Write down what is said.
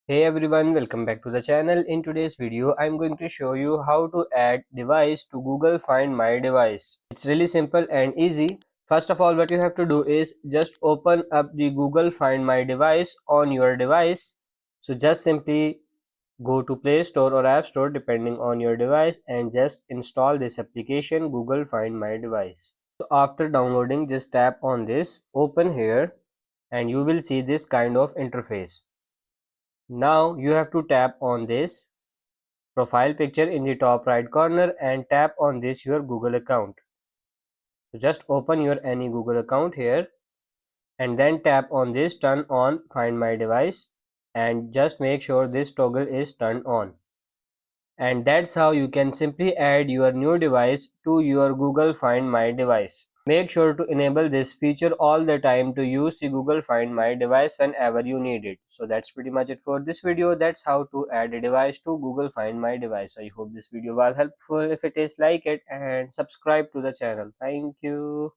Hey everyone, welcome back to the channel. In today's video, I'm going to show you how to add device to Google Find My Device. It's really simple and easy. First of all, what you have to do is just open up the Google Find My Device on your device. So just simply go to Play Store or App Store depending on your device and just install this application Google Find My Device. So after downloading, just tap on this, open here, and you will see this kind of interface. Now you have to tap on this profile picture in the top right corner and tap on this your Google account. So just open your any Google account here and then tap on this turn on Find My Device and just make sure this toggle is turned on. And that's how you can simply add your new device to your Google Find My Device. Make sure to enable this feature all the time to use the Google Find My Device whenever you need it. So that's pretty much it for this video. That's how to add a device to Google Find My Device. I hope this video was helpful. If it is, like it and subscribe to the channel. Thank you.